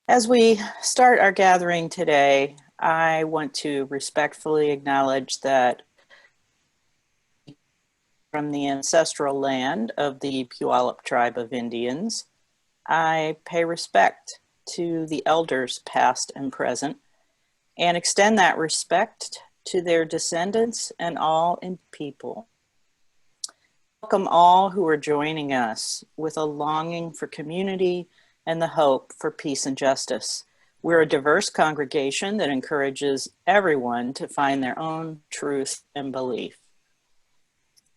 As we start our gathering today, I want to respectfully acknowledge that from the ancestral land of the Puyallup tribe of Indians, I pay respect to the elders past and present and extend that respect to their descendants and all in people. Welcome all who are joining us with a longing for community and the hope for peace and justice. We're a diverse congregation that encourages everyone to find their own truth and belief.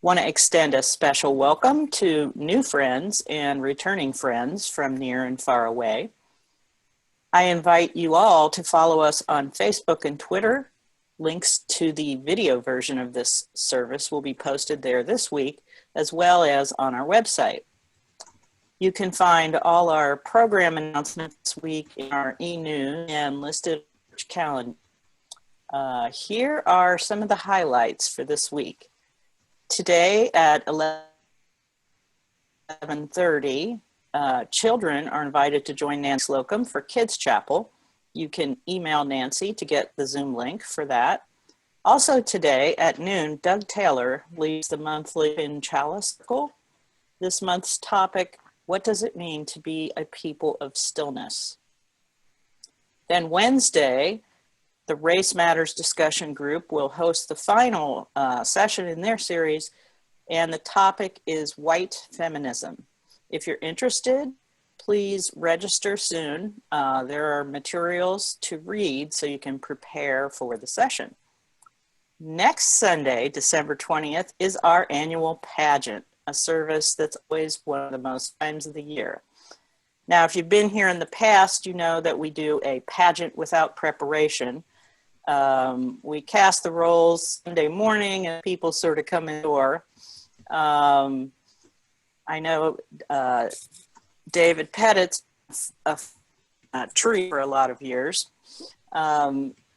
Want to extend a special welcome to new friends and returning friends from near and far away. I invite you all to follow us on Facebook and Twitter. Links to the video version of this service will be posted there this week, as well as on our website. You can find all our program announcements this week in our e-news and listed calendar. Here are some of the highlights for this week. Today at 11:30, children are invited to join Nancy Slocum for Kids Chapel. You can email Nancy to get the Zoom link for that. Also today at noon, Doug Taylor leads the monthly in Chalice Circle. This month's topic, what does it mean to be a people of stillness? Then Wednesday, the Race Matters discussion group will host the final session in their series, and the topic is white feminism. If you're interested, please register soon. There are materials to read so you can prepare for the session. Next Sunday, December 20th, is our annual pageant, a service that's always one of the most times of the year. Now, if you've been here in the past, you know that we do a pageant without preparation. We cast the rolls Sunday morning and people sort of come in the door. I know David Pettit's a tree for a lot of years.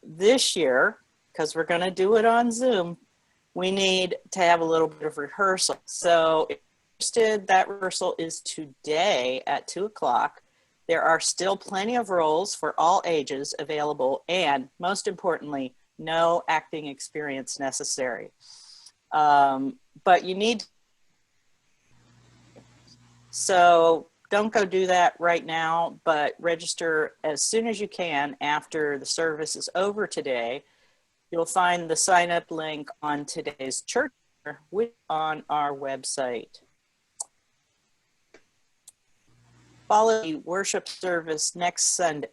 This year, because we're going to do it on Zoom, we need to have a little bit of rehearsal. So if you're interested, that rehearsal is today at 2 o'clock. There are still plenty of roles for all ages available, and most importantly, no acting experience necessary. But you need, so don't go do that right now, but register as soon as you can after the service is over today. You'll find the sign-up link on today's church on our website. Following the worship service next Sunday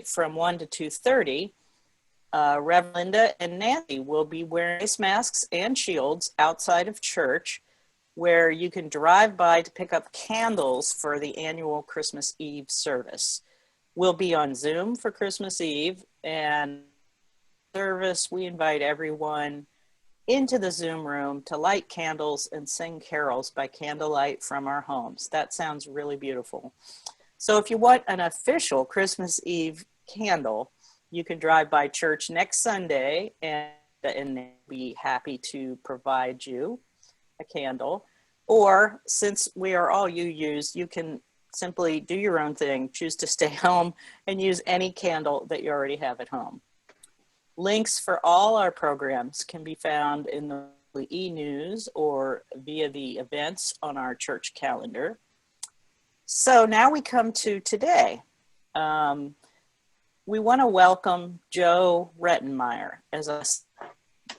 from 1 to 2:30, Reverend Linda and Nancy will be wearing face masks and shields outside of church, where you can drive by to pick up candles for the annual Christmas Eve service. We'll be on Zoom for Christmas Eve, and service, we invite everyone into the Zoom room to light candles and sing carols by candlelight from our homes. That sounds really beautiful. So if you want an official Christmas Eve candle, you can drive by church next Sunday and they'll be happy to provide you a candle. Or since we are all UUs, you can simply do your own thing, choose to stay home and use any candle that you already have at home. Links for all our programs can be found in the e-news or via the events on our church calendar. So now we come to today. We want to welcome Joe Rettenmeier.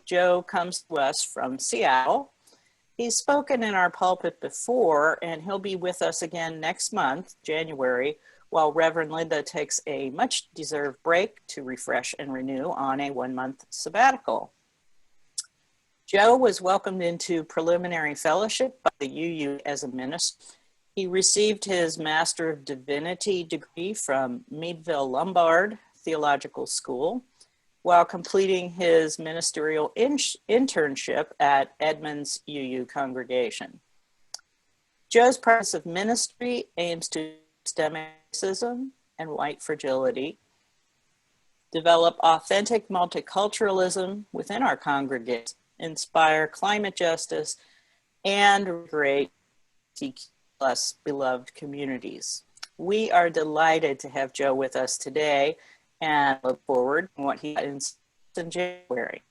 Joe comes to us from Seattle. He's spoken in our pulpit before, and he'll be with us again next month, January, while Reverend Linda takes a much-deserved break to refresh and renew on a 1-month sabbatical. Joe was welcomed into preliminary fellowship by the UU as a minister. He received his Master of Divinity degree from Meadville Lombard Theological School, while completing his ministerial internship at Edmonds UU congregation. Joe's practice of ministry aims to stem racism and white fragility, develop authentic multiculturalism within our congregation, inspire climate justice, and create LGBTQ+ beloved communities. We are delighted to have Joe with us today and look forward to what he does in January.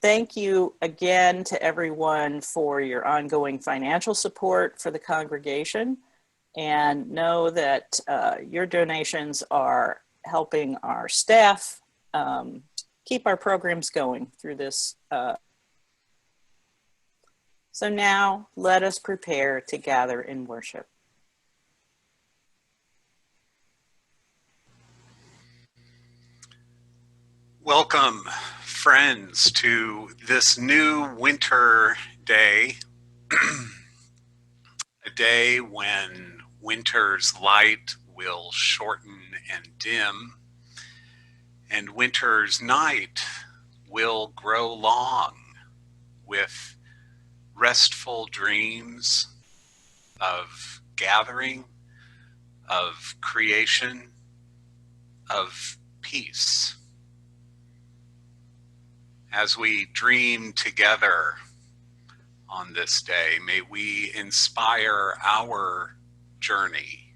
Thank you again to everyone for your ongoing financial support for the congregation, and know that your donations are helping our staff keep our programs going through this. So now let us prepare to gather in worship. Welcome, friends, to this new winter day, a day when winter's light will shorten and dim, and winter's night will grow long with restful dreams of gathering, of creation, of peace. As we dream together on this day, may we inspire our journey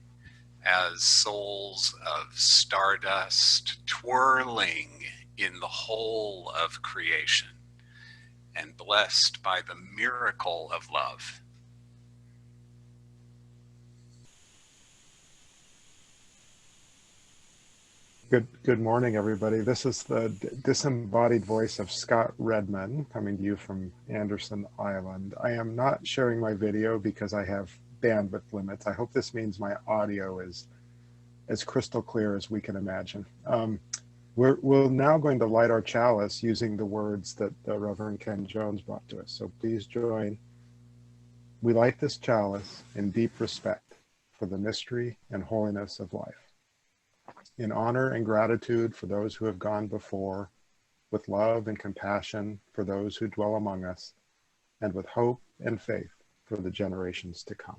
as souls of stardust twirling in the whole of creation and blessed by the miracle of love. Good morning, everybody. This is the disembodied voice of Scott Redman coming to you from Anderson Island. I am not sharing my video because I have bandwidth limits. I hope this means my audio is as crystal clear as we can imagine. We're now going to light our chalice using the words that Reverend Ken Jones brought to us. So please join. We light this chalice in deep respect for the mystery and holiness of life, in honor and gratitude for those who have gone before, with love and compassion for those who dwell among us, and with hope and faith for the generations to come.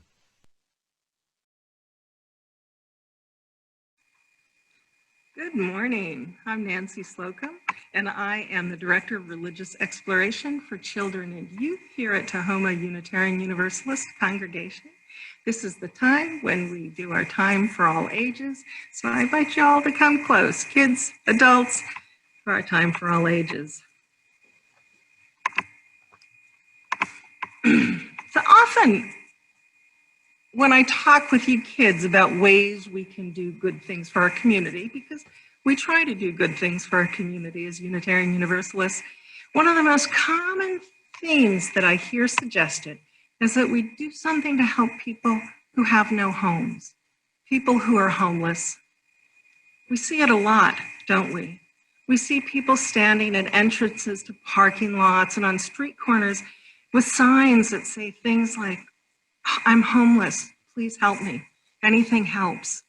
Good morning. I'm Nancy Slocum, and I am the Director of Religious Exploration for Children and Youth here at Tahoma Unitarian Universalist congregation. This is the time when we do our time for all ages, so I invite you all to come close, kids, adults, for our time for all ages. So often, when I talk with you kids about ways we can do good things for our community, because we try to do good things for our community as Unitarian Universalists, one of the most common themes that I hear suggested is that we do something to help people who have no homes, people who are homeless. We see it a lot, don't we? We see people standing at entrances to parking lots and on street corners with signs that say things like, "I'm homeless, please help me. Anything helps."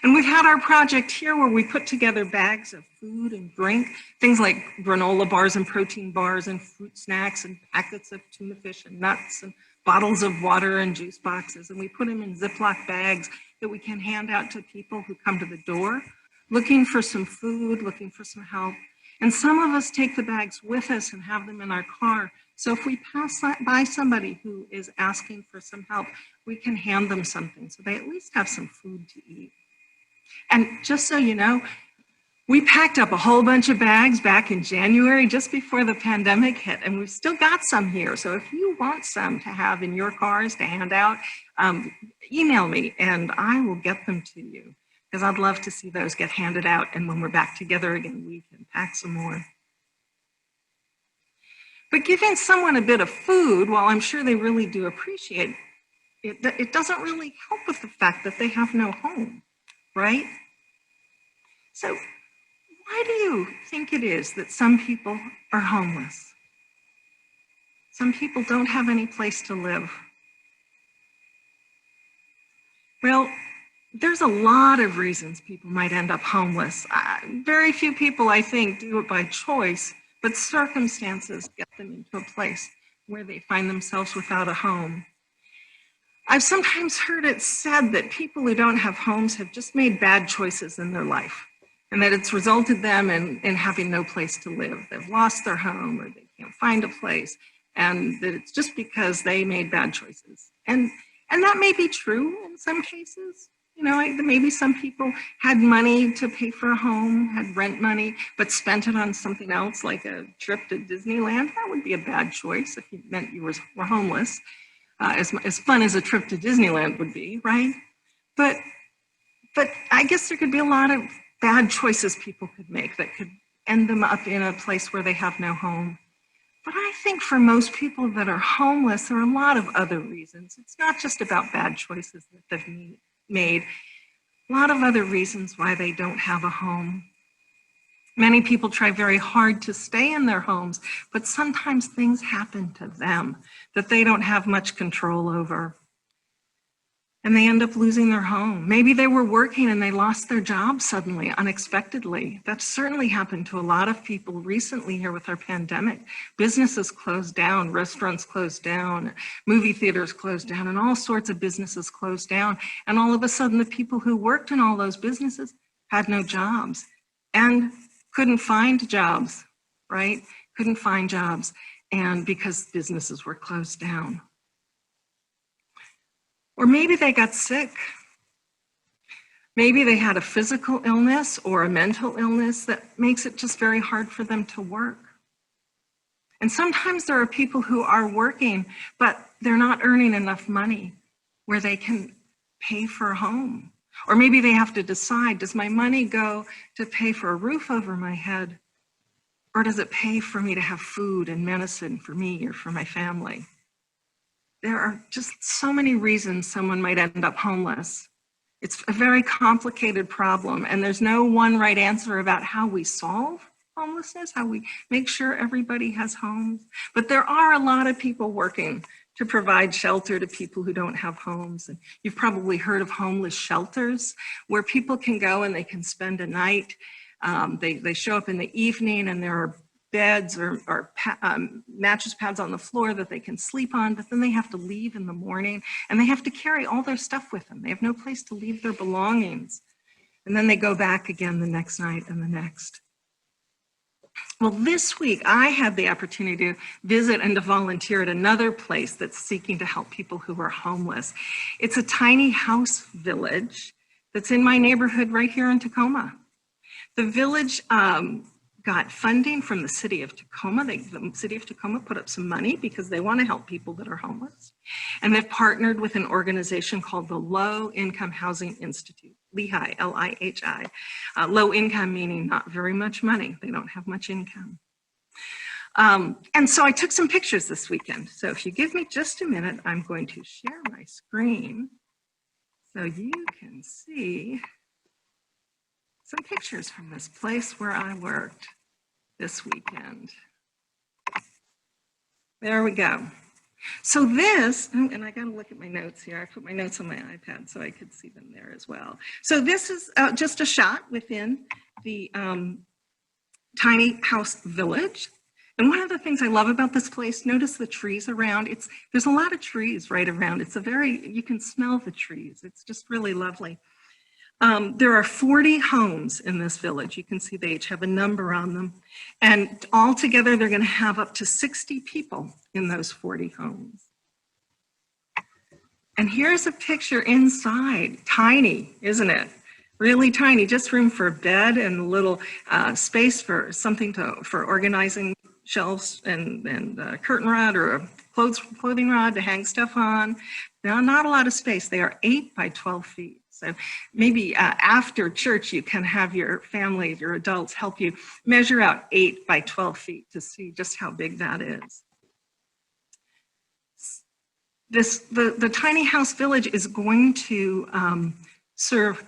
And we've had our project here where we put together bags of food and drink, things like granola bars and protein bars and fruit snacks and packets of tuna fish and nuts and bottles of water and juice boxes. And we put them in Ziploc bags that we can hand out to people who come to the door looking for some food, looking for some help. And some of us take the bags with us and have them in our car. So if we pass by somebody who is asking for some help, we can hand them something so they at least have some food to eat. And just so you know, we packed up a whole bunch of bags back in January, just before the pandemic hit, and we've still got some here. So if you want some to have in your cars to hand out, email me and I will get them to you, because I'd love to see those get handed out. And when we're back together again, we can pack some more. But giving someone a bit of food, while I'm sure they really do appreciate it, it doesn't really help with the fact that they have no home, right? So why do you think it is that some people are homeless? Some people don't have any place to live. Well, there's a lot of reasons people might end up homeless. Very few people, I think, do it by choice, but circumstances get them into a place where they find themselves without a home. I've sometimes heard it said that people who don't have homes have just made bad choices in their life, and that it's resulted them in having no place to live. They've lost their home, or they can't find a place, and that it's just because they made bad choices. And And that may be true in some cases. You know, maybe some people had money to pay for a home, had rent money, but spent it on something else like a trip to Disneyland. That would be a bad choice if you meant you were homeless. As fun as a trip to Disneyland would be, right? But I guess there could be a lot of bad choices people could make that could end them up in a place where they have no home. But I think for most people that are homeless, there are a lot of other reasons. It's not just about bad choices that they've made. A lot of other reasons why they don't have a home. Many people try very hard to stay in their homes, but sometimes things happen to them that they don't have much control over. And they end up losing their home. Maybe they were working and they lost their job suddenly, unexpectedly. That certainly happened to a lot of people recently here with our pandemic. Businesses closed down, restaurants closed down, movie theaters closed down, and all sorts of businesses closed down. And all of a sudden, the people who worked in all those businesses had no jobs and couldn't find jobs, right? Couldn't find jobs, and because businesses were closed down. Or maybe they got sick. Maybe they had a physical illness or a mental illness that makes it just very hard for them to work. And sometimes there are people who are working, but they're not earning enough money where they can pay for a home. Or maybe they have to decide, does my money go to pay for a roof over my head? Or does it pay for me to have food and medicine for me or for my family? There are just so many reasons someone might end up homeless. It's a very complicated problem, and there's no one right answer about how we solve homelessness, how we make sure everybody has homes. But there are a lot of people working to provide shelter to people who don't have homes. And you've probably heard of homeless shelters where people can go and they can spend a night. They show up in the evening and there are beds or mattress pads on the floor that they can sleep on, but then they have to leave in the morning and they have to carry all their stuff with them. They have no place to leave their belongings. And then they go back again the next night and the next. Well, this week I had the opportunity to visit and to volunteer at another place that's seeking to help people who are homeless. It's a tiny house village that's in my neighborhood right here in Tacoma. The village got funding from the city of Tacoma. The city of Tacoma put up some money because they want to help people that are homeless. And they've partnered with an organization called the Low Income Housing Institute, LIHI, L-I-H-I. Low income meaning not very much money. They don't have much income. And so I took some pictures this weekend. So if you give me just a minute, I'm going to share my screen so you can see some pictures from this place where I worked this weekend. There we go. So this, and I got to look at my notes here. I put my notes on my iPad so I could see them there as well. So this is just a shot within the tiny house village. And one of the things I love about this place, notice the trees around. There's a lot of trees right around. You can smell the trees. It's just really lovely. There are 40 homes in this village. You can see they each have a number on them. And all together, they're going to have up to 60 people in those 40 homes. And here's a picture inside. Tiny, isn't it? Really tiny, just room for a bed and a little space for something for organizing shelves and a curtain rod or a clothing rod to hang stuff on. Now, not a lot of space. They are 8 by 12 feet. So maybe after church, you can have your family, your adults help you measure out 8 by 12 feet to see just how big that is. The tiny house village is going to serve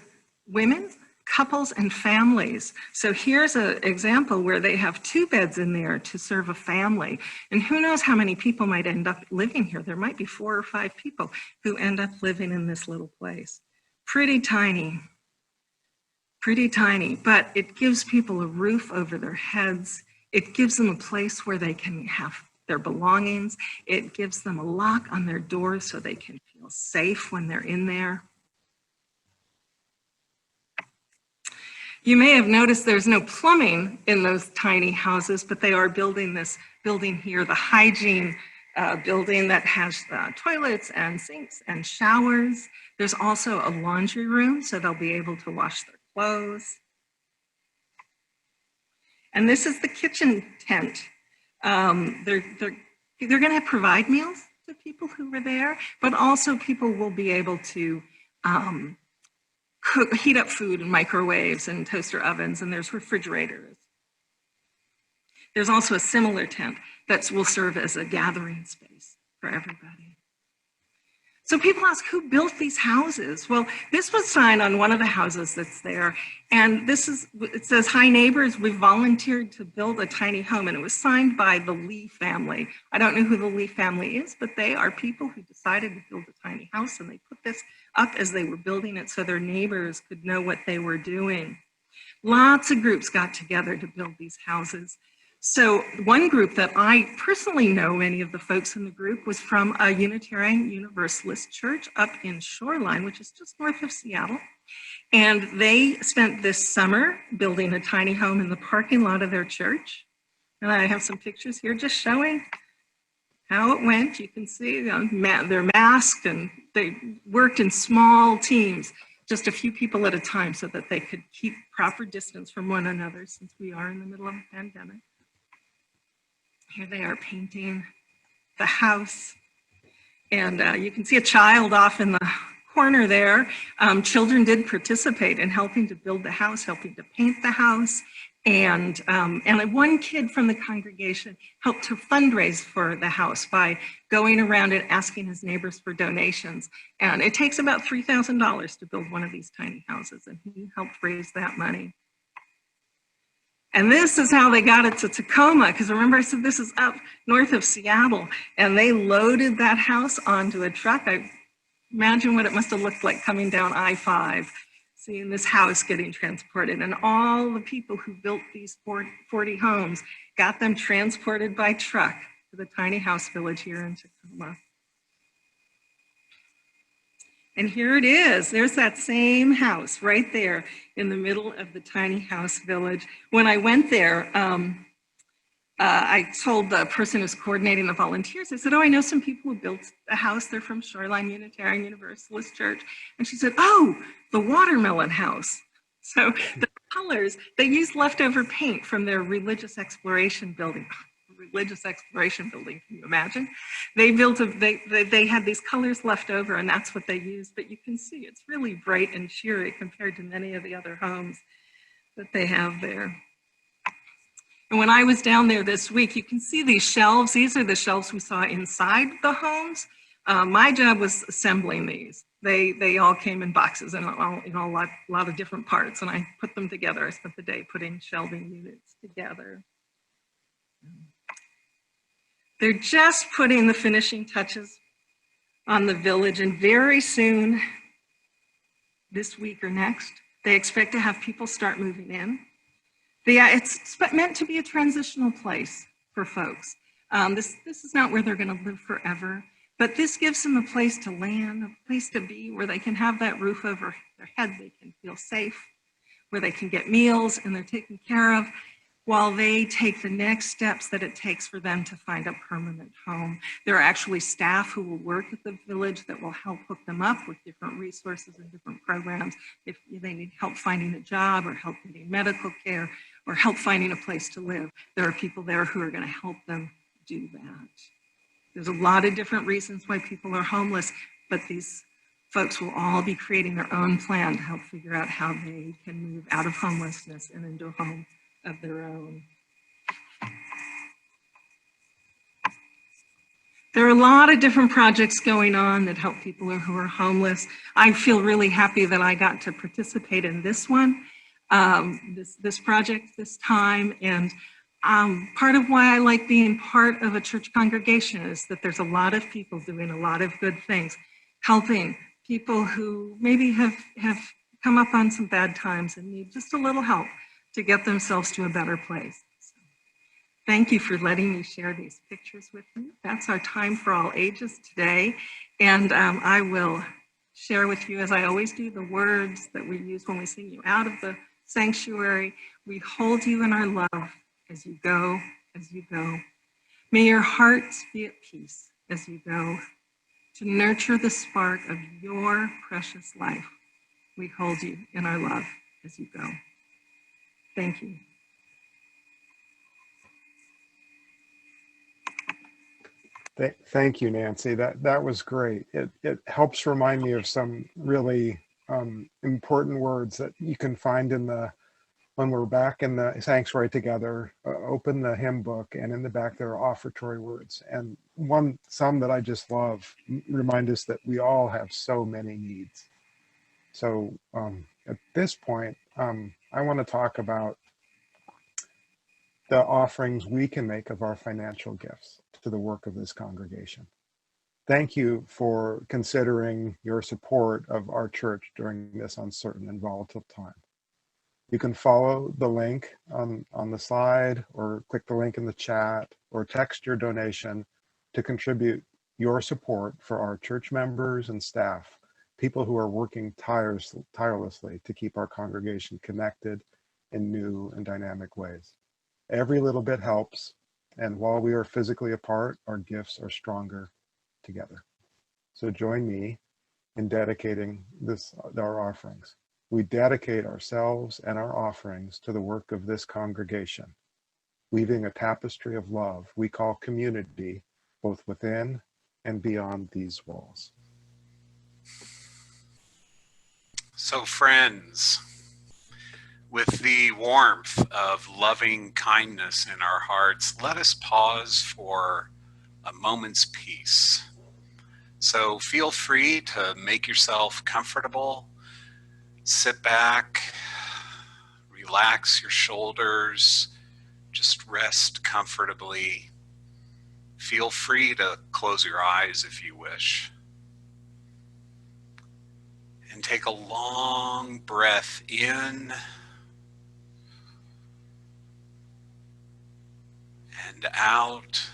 women, couples, and families. So here's an example where they have 2 beds in there to serve a family. And who knows how many people might end up living here. There might be 4 or 5 people who end up living in this little place. Pretty tiny, but it gives people a roof over their heads. It gives them a place where they can have their belongings. It gives them a lock on their doors so they can feel safe when they're in there. You may have noticed there's no plumbing in those tiny houses, but they are building this building here, the hygiene building that has toilets and sinks and showers. There's also a laundry room, so they'll be able to wash their clothes. And this is the kitchen tent. They're going to provide meals to people who were there, but also people will be able to heat up food in microwaves and toaster ovens, and there's refrigerators. There's also a similar tent that will serve as a gathering space for everybody. So people ask, who built these houses? Well, this was signed on one of the houses that's there. And it says, "Hi neighbors, we volunteered to build a tiny home." And it was signed by the Lee family. I don't know who the Lee family is, but they are people who decided to build a tiny house, and they put this up as they were building it so their neighbors could know what they were doing. Lots of groups got together to build these houses. So one group that I personally know, many of the folks in the group, was from a Unitarian Universalist church up in Shoreline, which is just north of Seattle. And they spent this summer building a tiny home in the parking lot of their church. And I have some pictures here just showing how it went. You can see they're masked, and they worked in small teams, just a few people at a time, so that they could keep proper distance from one another, since we are in the middle of a pandemic. Here they are painting the house. And you can see a child off in the corner there. Children did participate in helping to build the house, helping to paint the house. And one kid from the congregation helped to fundraise for the house by going around and asking his neighbors for donations. And it takes about $3,000 to build one of these tiny houses, and he helped raise that money. And this is how they got it to Tacoma, because remember I said this is up north of Seattle, and they loaded that house onto a truck. I imagine what it must have looked like coming down I-5, seeing this house getting transported. And all the people who built these 40 homes got them transported by truck to the tiny house village here in Tacoma. And here it is. There's that same house right there in the middle of the tiny house village. When I went there, I told the person who's coordinating the volunteers, I said, "Oh, I know some people who built a house. They're from Shoreline Unitarian Universalist Church." And she said, "Oh, the watermelon house." So the colors, they used leftover paint from their religious exploration building. Can you imagine? They built they had these colors left over, and that's what they used. But you can see it's really bright and cheery compared to many of the other homes that they have there. And when I was down there this week, you can see these shelves. These are the shelves we saw inside the homes. My job was assembling these. They all came in boxes and a lot of different parts, and I put them together. I spent the day putting shelving units together. They're just putting the finishing touches on the village, and very soon, this week or next, they expect to have people start moving in. It's meant to be a transitional place for folks. This is not where they're going to live forever, but this gives them a place to land, a place to be where they can have that roof over their head, they can feel safe, where they can get meals and they're taken care of, while they take the next steps that it takes for them to find a permanent home. There are actually staff who will work at the village that will help hook them up with different resources and different programs if they need help finding a job or help getting medical care or help finding a place to live. There are people there who are going to help them do that. There's a lot of different reasons why people are homeless, but these folks will all be creating their own plan to help figure out how they can move out of homelessness and into a home of their own. There are a lot of different projects going on that help people who are homeless. I feel really happy that I got to participate in this one, this project this time. And part of why I like being part of a church congregation is that there's a lot of people doing a lot of good things, helping people who maybe have come up on some bad times and need just a little help to get themselves to a better place. So, thank you for letting me share these pictures with you. That's our time for all ages today. And I will share with you, as I always do, the words that we use when we sing you out of the sanctuary. We hold you in our love as you go, as you go. May your hearts be at peace as you go to nurture the spark of your precious life. We hold you in our love as you go. Thank you. Thank you, Nancy. That was great. It helps remind me of some really important words that you can find in the, when we're back in the sanctuary together, open the hymn book, and in the back there are offertory words. And some that I just love remind us that we all have so many needs. So at this point, I want to talk about the offerings we can make of our financial gifts to the work of this congregation. Thank you for considering your support of our church during this uncertain and volatile time. You can follow the link on the slide, or click the link in the chat, or text your donation to contribute your support for our church members and staff, people who are working tirelessly to keep our congregation connected in new and dynamic ways. Every little bit helps, and while we are physically apart, our gifts are stronger together. So join me in dedicating our offerings. We dedicate ourselves and our offerings to the work of this congregation, weaving a tapestry of love we call community, both within and beyond these walls. So friends, with the warmth of loving kindness in our hearts, let us pause for a moment's peace. So feel free to make yourself comfortable. Sit back, relax your shoulders, just rest comfortably. Feel free to close your eyes if you wish. And take a long breath in and out.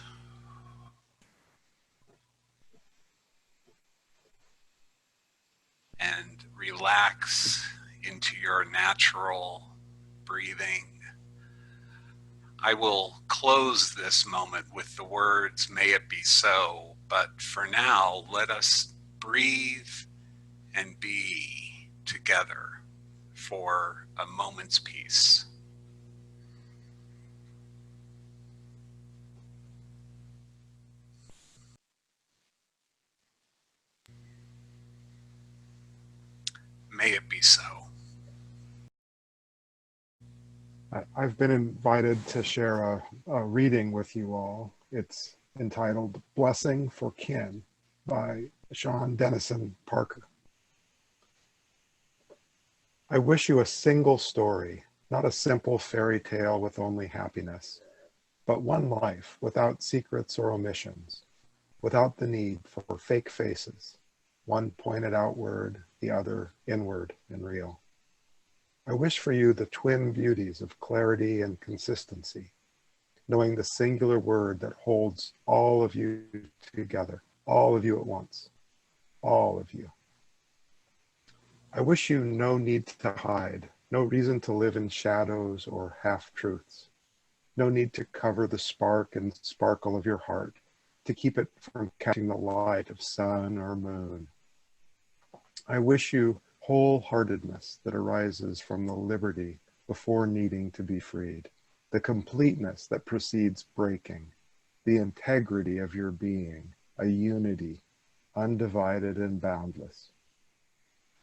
And relax into your natural breathing. I will close this moment with the words, "May it be so," but for now, let us breathe and be together for a moment's peace. May it be so. I've been invited to share a reading with you all. It's entitled Blessing for Kin by Sean Dennison Parker. I wish you a single story, not a simple fairy tale with only happiness, but one life without secrets or omissions, without the need for fake faces, one pointed outward, the other inward and real. I wish for you the twin beauties of clarity and consistency, knowing the singular word that holds all of you together, all of you at once, all of you. I wish you no need to hide, no reason to live in shadows or half-truths, no need to cover the spark and sparkle of your heart, to keep it from catching the light of sun or moon. I wish you wholeheartedness that arises from the liberty before needing to be freed, the completeness that precedes breaking, the integrity of your being, a unity, undivided and boundless.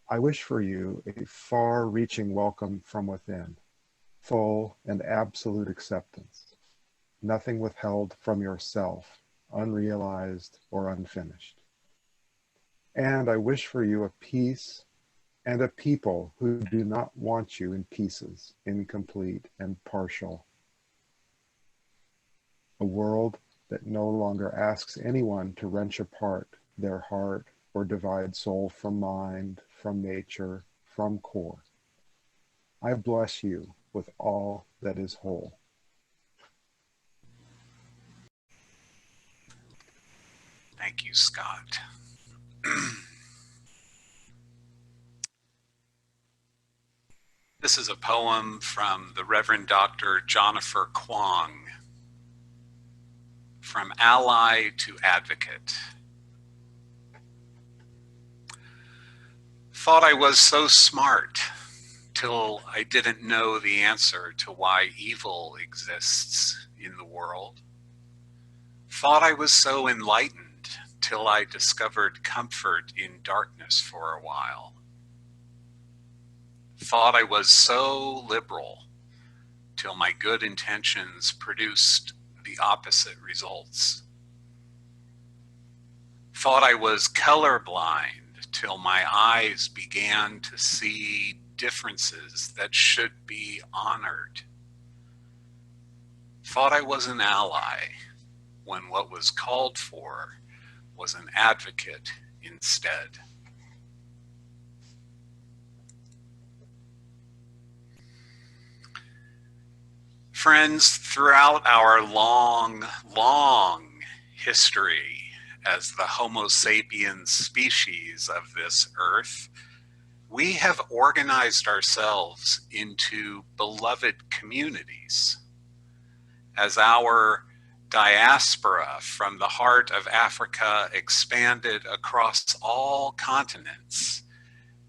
I wish for you a far-reaching welcome from within, full and absolute acceptance, nothing withheld from yourself, unrealized or unfinished. And I wish for you a peace and a people who do not want you in pieces, incomplete and partial. A world that no longer asks anyone to wrench apart their heart or divide soul from mind, from nature, from core. I bless you with all that is whole. Thank you, Scott. This is a poem from the Reverend Dr. Jonathan Kwong. from ally to advocate. Thought I was so smart till I didn't know the answer to why evil exists in the world. Thought I was so enlightened till I discovered comfort in darkness for a while. Thought I was so liberal till my good intentions produced the opposite results. Thought I was colorblind till my eyes began to see differences that should be honored. Thought I was an ally when what was called for was an advocate instead. Friends, throughout our long, long history as the Homo sapiens species of this earth, we have organized ourselves into beloved communities. As our diaspora from the heart of Africa expanded across all continents,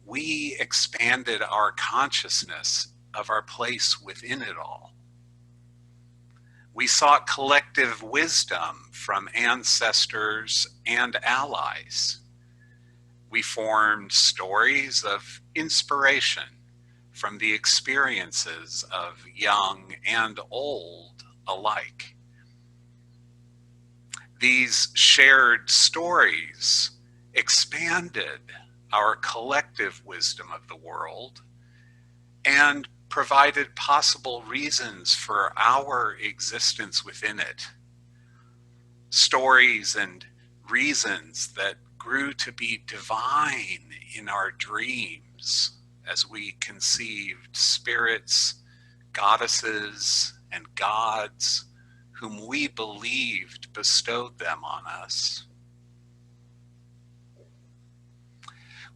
we expanded our consciousness of our place within it all. We sought collective wisdom from ancestors and allies. We formed stories of inspiration from the experiences of young and old alike. These shared stories expanded our collective wisdom of the world and provided possible reasons for our existence within it. Stories and reasons that grew to be divine in our dreams as we conceived spirits, goddesses, and gods whom we believed bestowed them on us.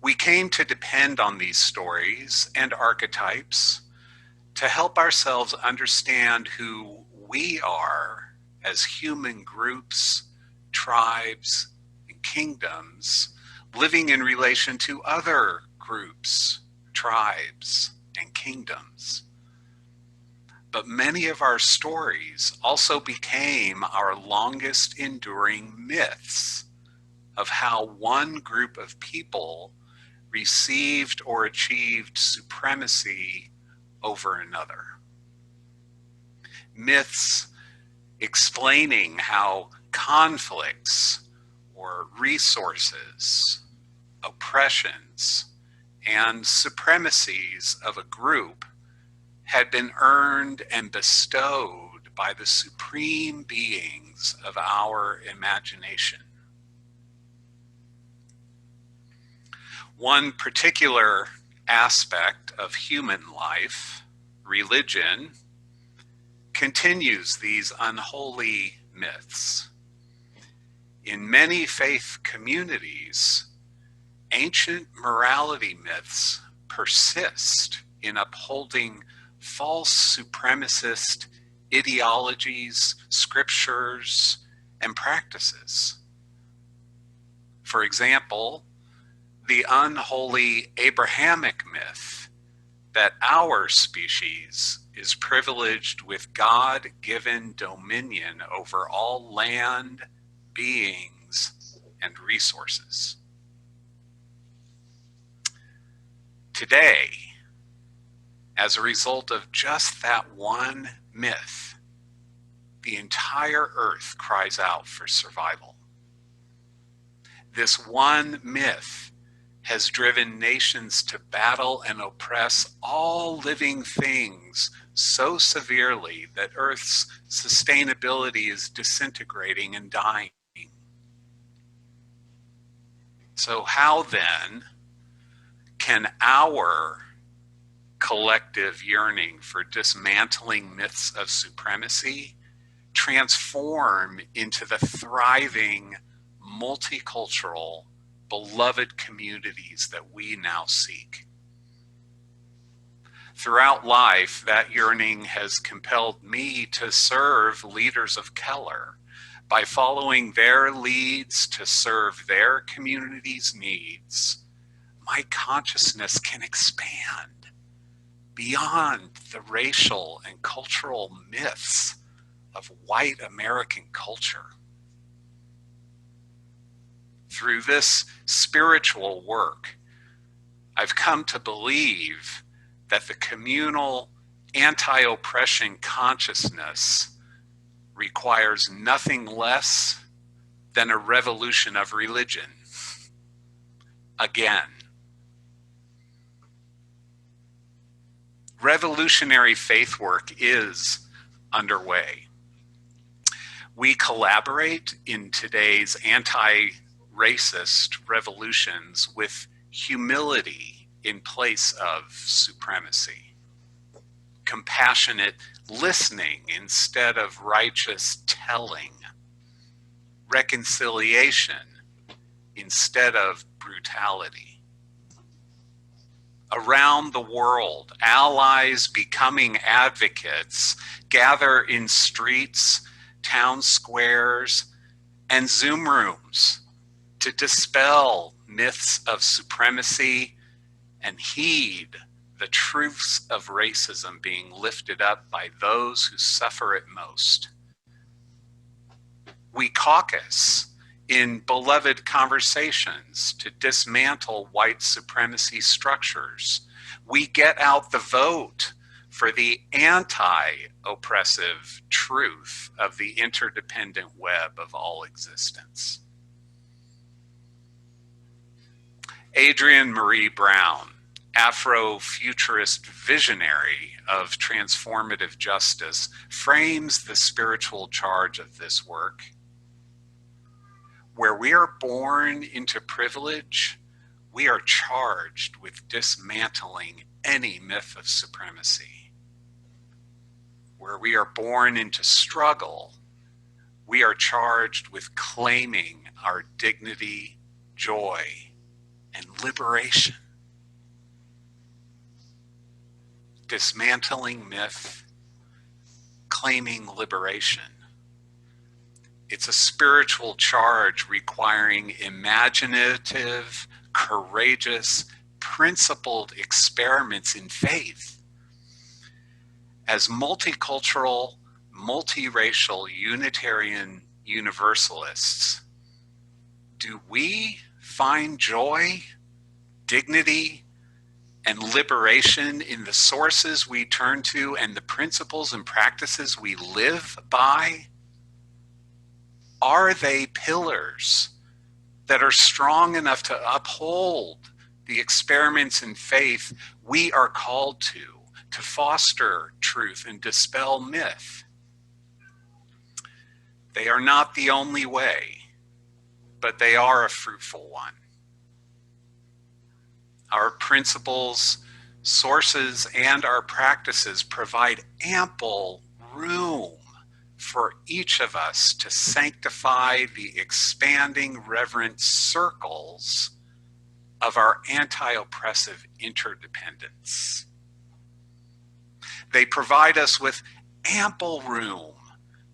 We came to depend on these stories and archetypes to help ourselves understand who we are as human groups, tribes, and kingdoms living in relation to other groups, tribes, and kingdoms. But many of our stories also became our longest enduring myths of how one group of people received or achieved supremacy over another. Myths explaining how conflicts or resources, oppressions, and supremacies of a group had been earned and bestowed by the supreme beings of our imagination. One particular aspect of human life, religion, continues these unholy myths. In many faith communities, ancient morality myths persist in upholding false supremacist ideologies, scriptures, and practices. For example, the unholy Abrahamic myth that our species is privileged with God-given dominion over all land, beings, and resources. Today, as a result of just that one myth, the entire earth cries out for survival. This one myth has driven nations to battle and oppress all living things so severely that Earth's sustainability is disintegrating and dying. So how then can our collective yearning for dismantling myths of supremacy transform into the thriving, multicultural, beloved communities that we now seek? Throughout life, that yearning has compelled me to serve leaders of color by following their leads to serve their community's needs, my consciousness can expand beyond the racial and cultural myths of white American culture. Through this spiritual work, I've come to believe that the communal anti-oppression consciousness requires nothing less than a revolution of religion. Again. Revolutionary faith work is underway. We collaborate in today's anti-racist revolutions with humility in place of supremacy, compassionate listening instead of righteous telling, reconciliation instead of brutality. Around the world, allies becoming advocates gather in streets, town squares, and Zoom rooms to dispel myths of supremacy and heed the truths of racism being lifted up by those who suffer it most. We caucus in beloved conversations to dismantle white supremacy structures. We get out the vote for the anti-oppressive truth of the interdependent web of all existence. Adrienne Marie Brown, Afro-futurist visionary of transformative justice, frames the spiritual charge of this work. Where we are born into privilege, we are charged with dismantling any myth of supremacy. Where we are born into struggle, we are charged with claiming our dignity, joy, and liberation. Dismantling myth, claiming liberation. It's a spiritual charge requiring imaginative, courageous, principled experiments in faith. As multicultural, multiracial Unitarian Universalists, do we find joy, dignity, and liberation in the sources we turn to and the principles and practices we live by? Are they pillars that are strong enough to uphold the experiments in faith we are called to foster truth and dispel myth? They are not the only way, but they are a fruitful one. Our principles, sources, and our practices provide ample room for each of us to sanctify the expanding reverent circles of our anti-oppressive interdependence. They provide us with ample room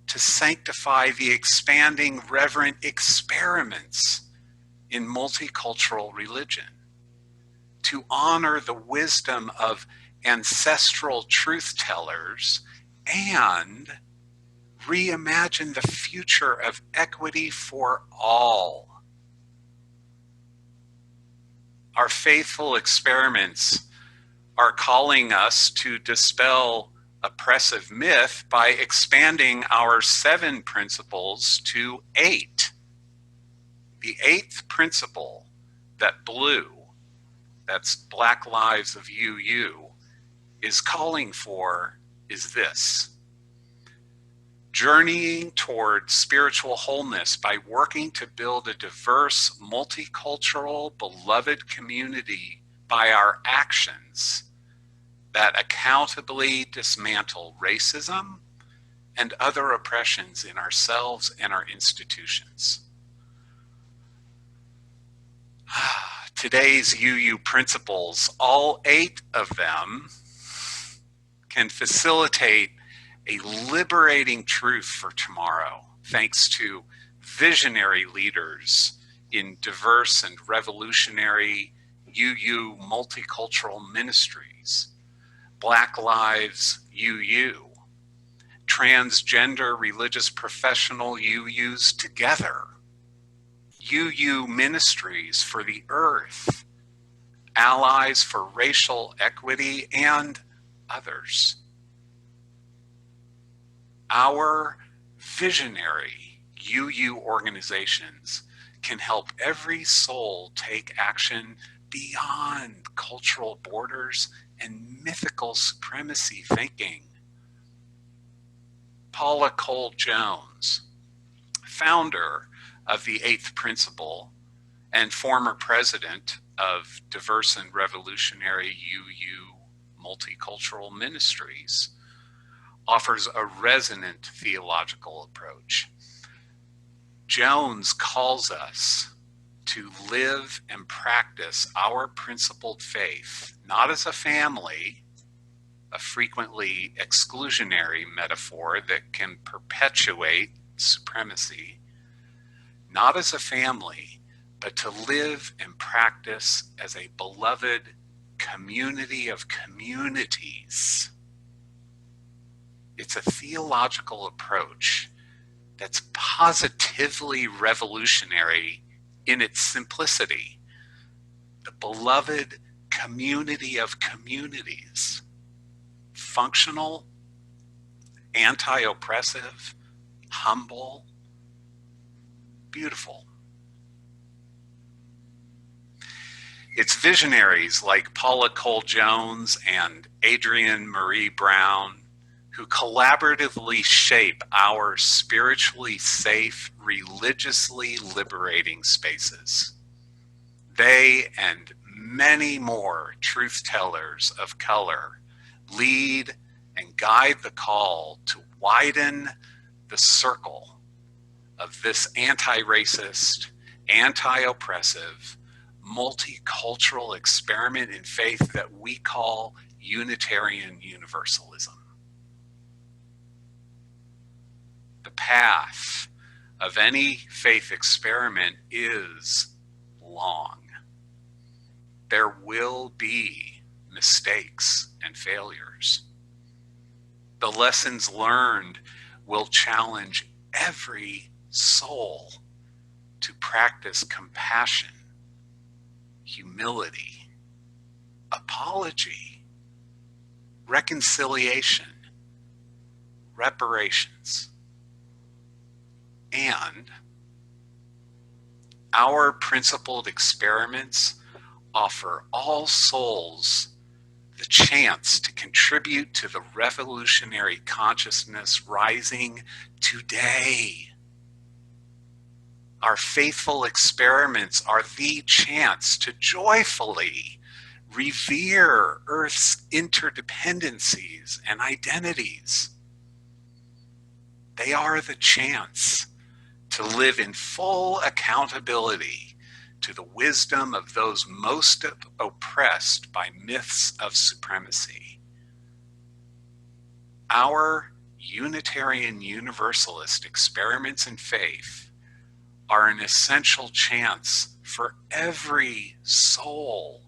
to sanctify the expanding reverent experiments in multicultural religion, to honor the wisdom of ancestral truth tellers and reimagine the future of equity for all. Our faithful experiments are calling us to dispel oppressive myth by expanding our 7 principles to 8. The 8th principle that Blue, that's Black Lives of UU, is calling for is this: journeying toward spiritual wholeness by working to build a diverse, multicultural, beloved community by our actions that accountably dismantle racism and other oppressions in ourselves and our institutions. Today's UU principles, all 8 of them, can facilitate a liberating truth for tomorrow. thanks to visionary leaders in diverse and revolutionary UU multicultural ministries, Black Lives UU, transgender religious professional UUs together, UU ministries for the earth, allies for racial equity, and others. Our visionary UU organizations can help every soul take action beyond cultural borders and mythical supremacy thinking. Paula Cole Jones, founder of the Eighth Principle and former president of Diverse and Revolutionary UU Multicultural Ministries, offers a resonant theological approach. Jones calls us to live and practice our principled faith, not as a family, a frequently exclusionary metaphor that can perpetuate supremacy, not as a family, but to live and practice as a beloved community of communities. It's a theological approach that's positively revolutionary in its simplicity. The beloved community of communities. Functional, anti-oppressive, humble, beautiful. It's visionaries like Paula Cole Jones and Adrienne Marie Brown who collaboratively shape our spiritually safe, religiously liberating spaces. They and many more truth tellers of color lead and guide the call to widen the circle of this anti-racist, anti-oppressive, multicultural experiment in faith that we call Unitarian Universalism. The path of any faith experiment is long. There will be mistakes and failures. The lessons learned will challenge every soul to practice compassion, humility, apology, reconciliation, reparations, and our principled experiments offer all souls the chance to contribute to the revolutionary consciousness rising today. Our faithful experiments are the chance to joyfully revere Earth's interdependencies and identities. They are the chance to live in full accountability to the wisdom of those most oppressed by myths of supremacy. Our Unitarian Universalist experiments in faith are an essential chance for every soul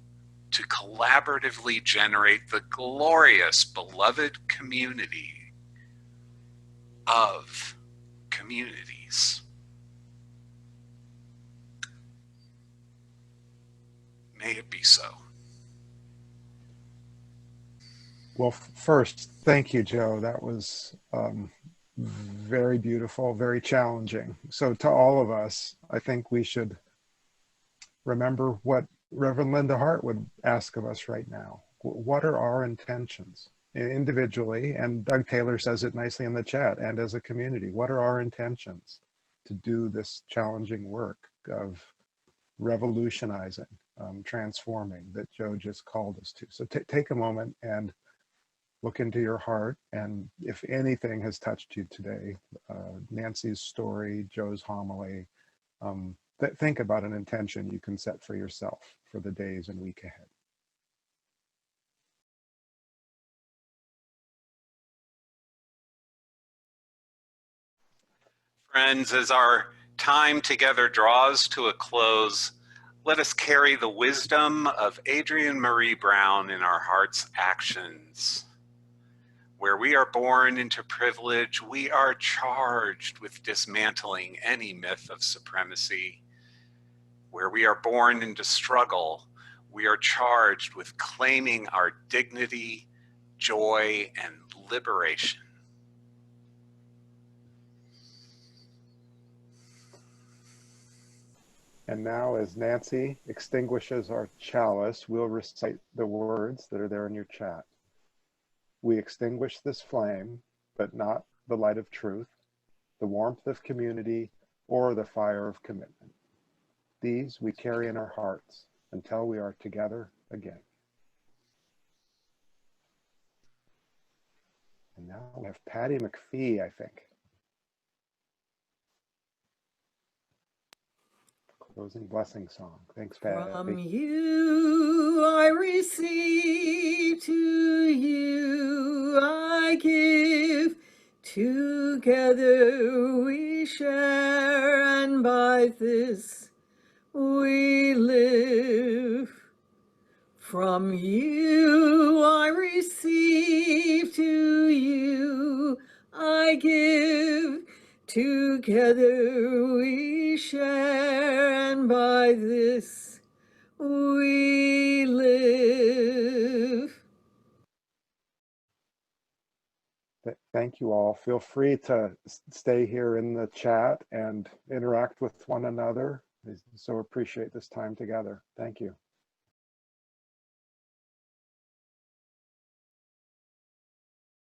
to collaboratively generate the glorious, beloved community of communities. May it be so. Well, first, thank you, Joe. That was very beautiful, very challenging. So to all of us, I think we should remember what Reverend Linda Hart would ask of us right now. What are our intentions individually? And Doug Taylor says it nicely in the chat, and as a community, what are our intentions to do this challenging work of revolutionizing, transforming that Joe just called us to? So take a moment and look into your heart, and if anything has touched you today, Nancy's story, Joe's homily, think about an intention you can set for yourself for the days and week ahead. Friends, as our time together draws to a close, let us carry the wisdom of Adrienne Marie Brown in our heart's actions. Where we are born into privilege, we are charged with dismantling any myth of supremacy. Where we are born into struggle, we are charged with claiming our dignity, joy, and liberation. And now, as Nancy extinguishes our chalice, we'll recite the words that are there in your chat. We extinguish this flame, but not the light of truth, the warmth of community, or the fire of commitment. These we carry in our hearts until we are together again. And now we have Paddy Mcphee, I think. Closing blessing song. Thanks, Paddy. From you I receive, to you I give. Together we share, and by this we live. From you I receive, to you I give. Together we share, and by this we live. Thank you all. Feel free to stay here in the chat and interact with one another. I so appreciate this time together. Thank you.